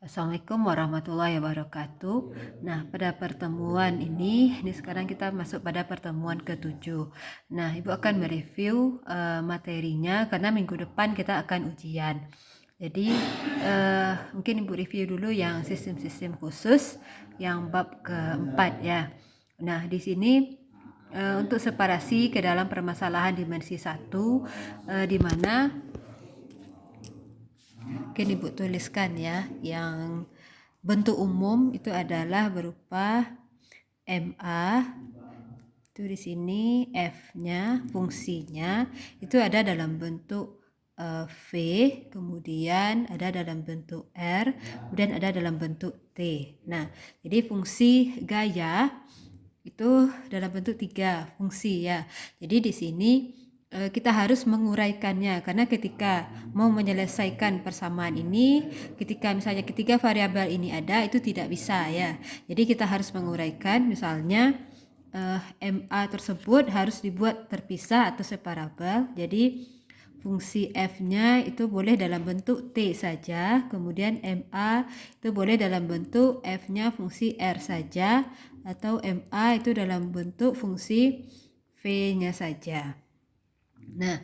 Assalamualaikum warahmatullahi wabarakatuh. Nah, pada pertemuan ini sekarang kita masuk pada pertemuan ke-7. Nah, Ibu akan mereview materinya karena minggu depan kita akan ujian. Jadi, mungkin Ibu review dulu yang sistem-sistem khusus yang bab keempat ya. Nah, di sini untuk separasi ke dalam permasalahan dimensi 1, di mana mungkin Ibu tuliskan ya, yang bentuk umum itu adalah berupa MA, itu di sini F-nya, fungsinya itu ada dalam bentuk V, kemudian ada dalam bentuk R, kemudian ada dalam bentuk T. Nah, jadi fungsi gaya itu dalam bentuk 3 fungsi ya. Jadi di sini kita harus menguraikannya karena ketika mau menyelesaikan persamaan ini, ketika misalnya ketiga variabel ini ada, itu tidak bisa ya. Jadi kita harus menguraikan, misalnya MA tersebut harus dibuat terpisah atau separabel. Jadi fungsi F-nya itu boleh dalam bentuk T saja, kemudian MA itu boleh dalam bentuk F-nya fungsi R saja, atau MA itu dalam bentuk fungsi V-nya saja. Nah,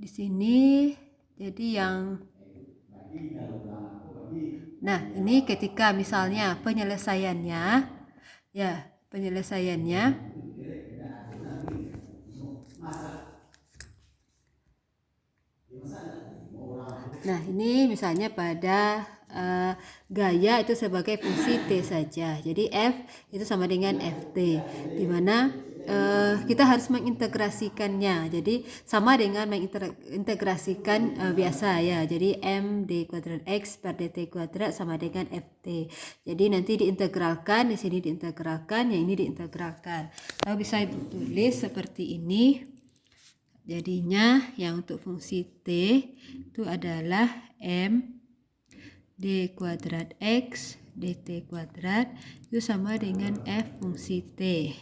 di sini jadi nah, ini ketika misalnya penyelesaiannya nah, ini misalnya pada gaya itu sebagai fungsi T saja. Jadi F itu sama dengan Ft, di mana kita harus mengintegrasikannya. Jadi sama dengan mengintegrasikan biasa ya. Jadi M d kuadrat X per dt kuadrat sama dengan Ft. Jadi nanti diintegralkan, di sini diintegralkan, yang ini diintegralkan. Lalu bisa ditulis seperti ini. Jadinya yang untuk fungsi T itu adalah M d kuadrat X dt kuadrat itu sama dengan F fungsi T.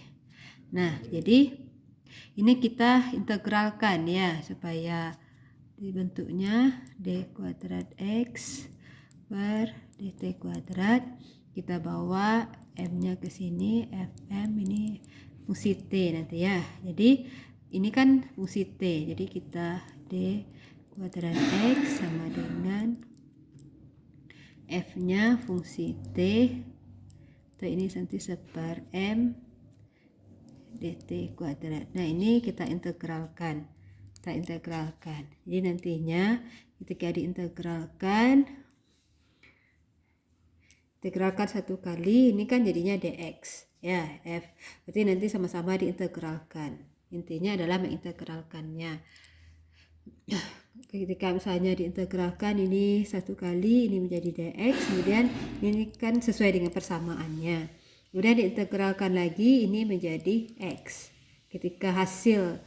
Nah, jadi ini kita integralkan ya supaya dibentuknya d kuadrat X per dt kuadrat. Kita bawa M-nya ke sini, Fm ini fungsi T nanti ya. Jadi ini kan fungsi T, jadi kita d kuadrat X sama dengan F-nya fungsi T, atau ini nanti seper M dt kuadrat. Nah, ini kita integralkan. Jadi nantinya ketika diintegralkan, satu kali, ini kan jadinya dx ya, F. Berarti nanti sama-sama diintegralkan. Intinya adalah mengintegralkannya. Ketika misalnya diintegralkan ini satu kali, ini menjadi dx, kemudian ini kan sesuai dengan persamaannya. Kemudian diintegralkan lagi, ini menjadi x. Ketika hasil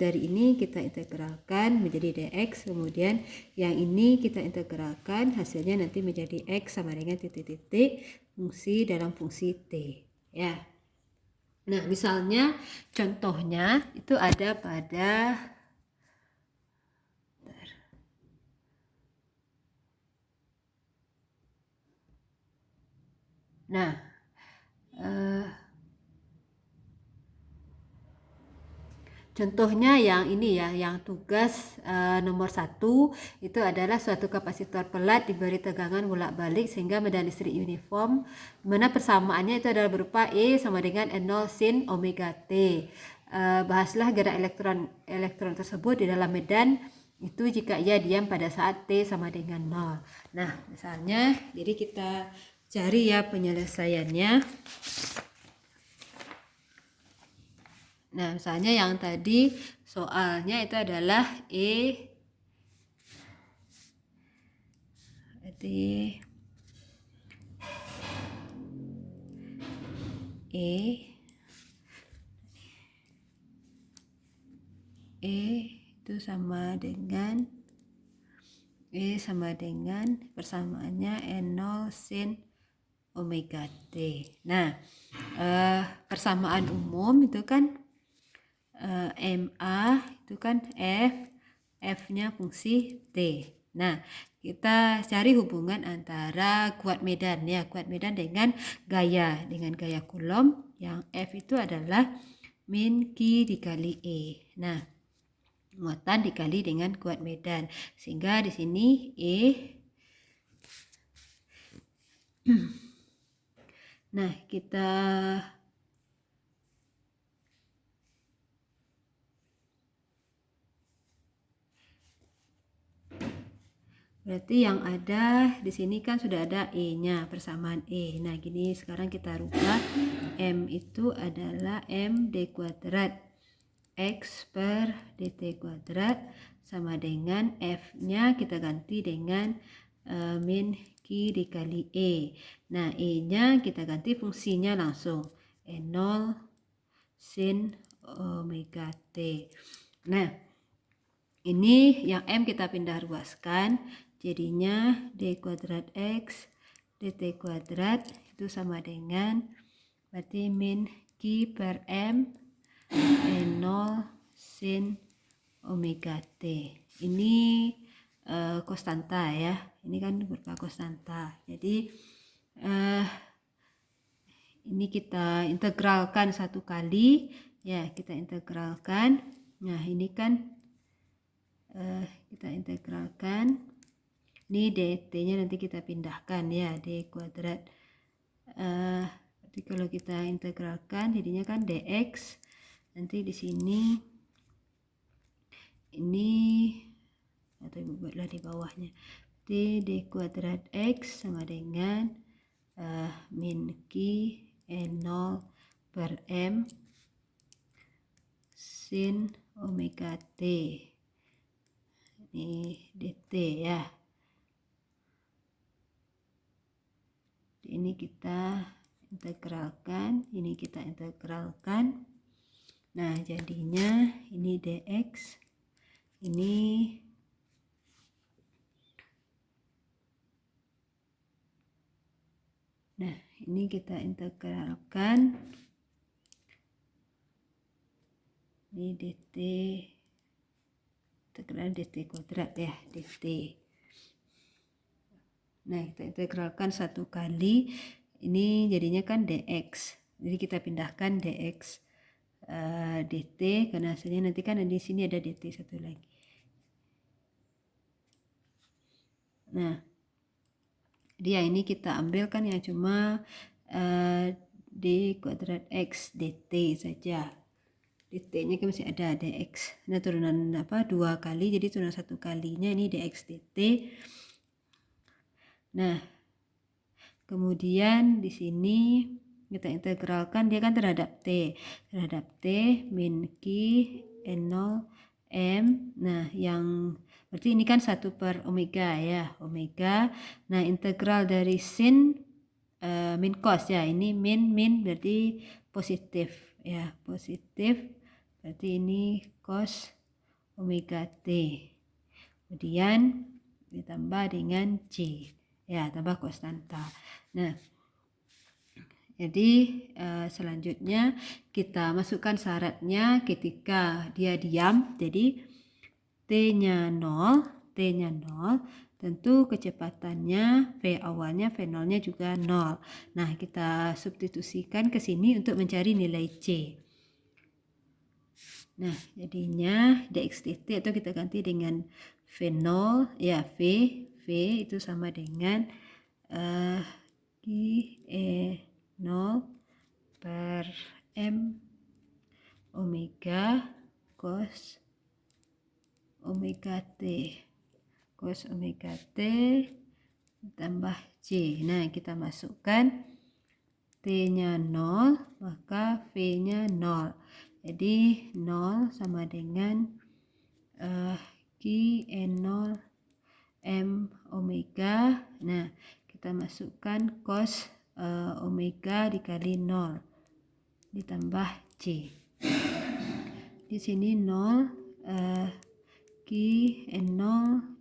dari ini kita integralkan menjadi dx, kemudian yang ini kita integralkan, hasilnya nanti menjadi x sama dengan titik-titik fungsi dalam fungsi t ya. Nah, misalnya contohnya itu ada pada contohnya yang ini ya, yang tugas nomor 1 itu adalah suatu kapasitor pelat diberi tegangan bolak-balik sehingga medan listrik uniform, mana persamaannya itu adalah berupa E sama dengan N0 sin omega T. Bahaslah gerak elektron tersebut di dalam medan itu jika ia diam pada saat T sama dengan 0. Nah, misalnya jadi kita cari ya penyelesaiannya. Nah, misalnya yang tadi soalnya itu adalah E itu sama dengan persamaannya N0 sin omega T. Nah, persamaan umum itu kan MA itu kan F-nya fungsi T. Nah, kita cari hubungan antara kuat medan ya, kuat medan dengan gaya Coulomb, yang F itu adalah min Q dikali E. Nah, muatan dikali dengan kuat medan, sehingga di sini E. Nah, kita berarti yang ada di sini kan sudah ada E-nya, persamaan E. Nah, gini sekarang kita rubah. M itu adalah M D kuadrat X per dt kuadrat sama dengan F-nya kita ganti dengan min Q dikali E. Nah, E-nya kita ganti fungsinya langsung. E0 sin omega T. Nah, ini yang M kita pindah ruaskan. Jadinya D kuadrat X dt kuadrat itu sama dengan berarti min Q per M E0 sin omega T. Ini konstanta ya. Ini kan berupa konstanta. Jadi ini kita integralkan satu kali. Ya, kita integralkan. Nah, ini kan kita integralkan. Ini dt-nya nanti kita pindahkan ya, d kuadrat. Jadi kalau kita integralkan jadinya kan dx. Nanti di sini ini atau buatlah di bawahnya. Jadi d kuadrat x sama dengan min q E0 per m sin omega t. Ini dt ya. Ini kita integralkan, ini kita integralkan. Nah, jadinya ini dx, ini nah, ini kita integralkan. Ini dt, integral dt kuadrat ya, dt. Nah, kita integralkan satu kali. Ini jadinya kan dx. Jadi kita pindahkan dx dt, karena hasilnya nanti kan di sini ada dt satu lagi. Nah, dia ini kita ambilkan yang cuma d kuadrat x dt saja. dt-nya kan masih ada dx. Nah, turunan dua kali, jadi turunan satu kalinya ini dx dt. Nah, kemudian di sini kita integralkan dia kan terhadap t min q N0 m. Nah, yang berarti ini kan 1 per omega ya, omega. Nah, integral dari sin min cos ya, ini min berarti positif ya, positif berarti ini cos omega t. Kemudian ditambah dengan c ya, tambah konstanta. Nah, jadi selanjutnya kita masukkan syaratnya ketika dia diam. Jadi T-nya 0, tentu kecepatannya V awalnya, V0-nya juga 0. Nah, kita substitusikan ke sini untuk mencari nilai C. Nah, jadinya dx dt atau kita ganti dengan V0 ya, V itu sama dengan Q E0 per M omega cos omega T. Cos omega T tambah C. Nah, kita masukkan T-nya 0, maka V-nya 0. Jadi 0 sama dengan Q E0 M omega. Nah, kita masukkan cos omega dikali 0 ditambah C. Di sini 0 Q N0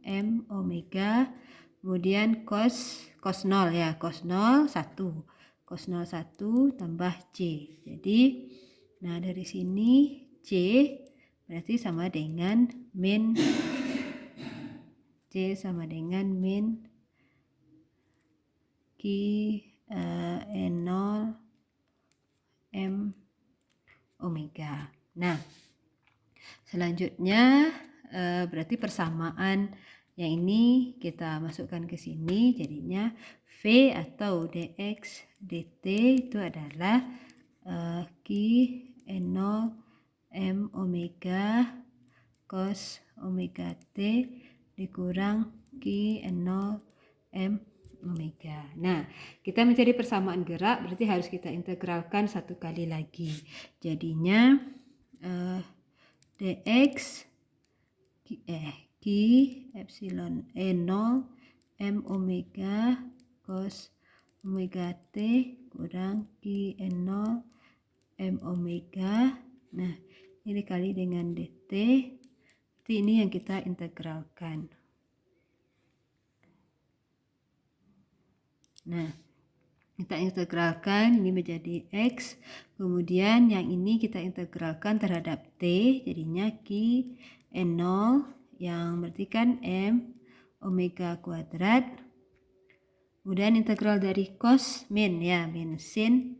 M omega, kemudian cos 0 ya, cos 0 1 cos 01 tambah C. Jadi, nah dari sini C berarti sama dengan min C sama dengan min Q N0 M omega. Nah, selanjutnya berarti persamaan yang ini kita masukkan ke sini, jadinya V atau dx dt itu adalah Q N0 M omega cos omega T dikurang Q N0 M omega. Nah, kita mencari persamaan gerak berarti harus kita integralkan satu kali lagi. Jadinya dx Q epsilon E0 M omega cos omega T kurang Q N0 M omega. Nah, ini dikali dengan dt. Jadi ini yang kita integralkan. Nah, kita integralkan ini menjadi X. Kemudian yang ini kita integralkan terhadap T. Jadinya Q N0 yang berarti kan M omega kuadrat. Kemudian integral dari cos min ya, min sin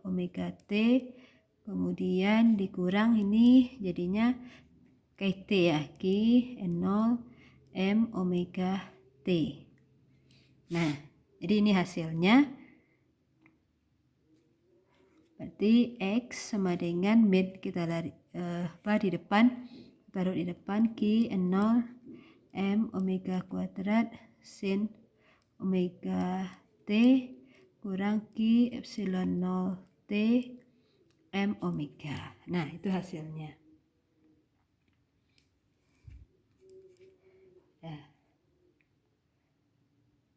omega T. Kemudian dikurang ini jadinya KT ya, Q N0 M omega T. Nah, jadi ini hasilnya. Berarti X sama dengan min kita di depan, taruh di depan Q N0 M omega kuadrat sin omega T kurang Q epsilon 0 T M omega. Nah, itu hasilnya.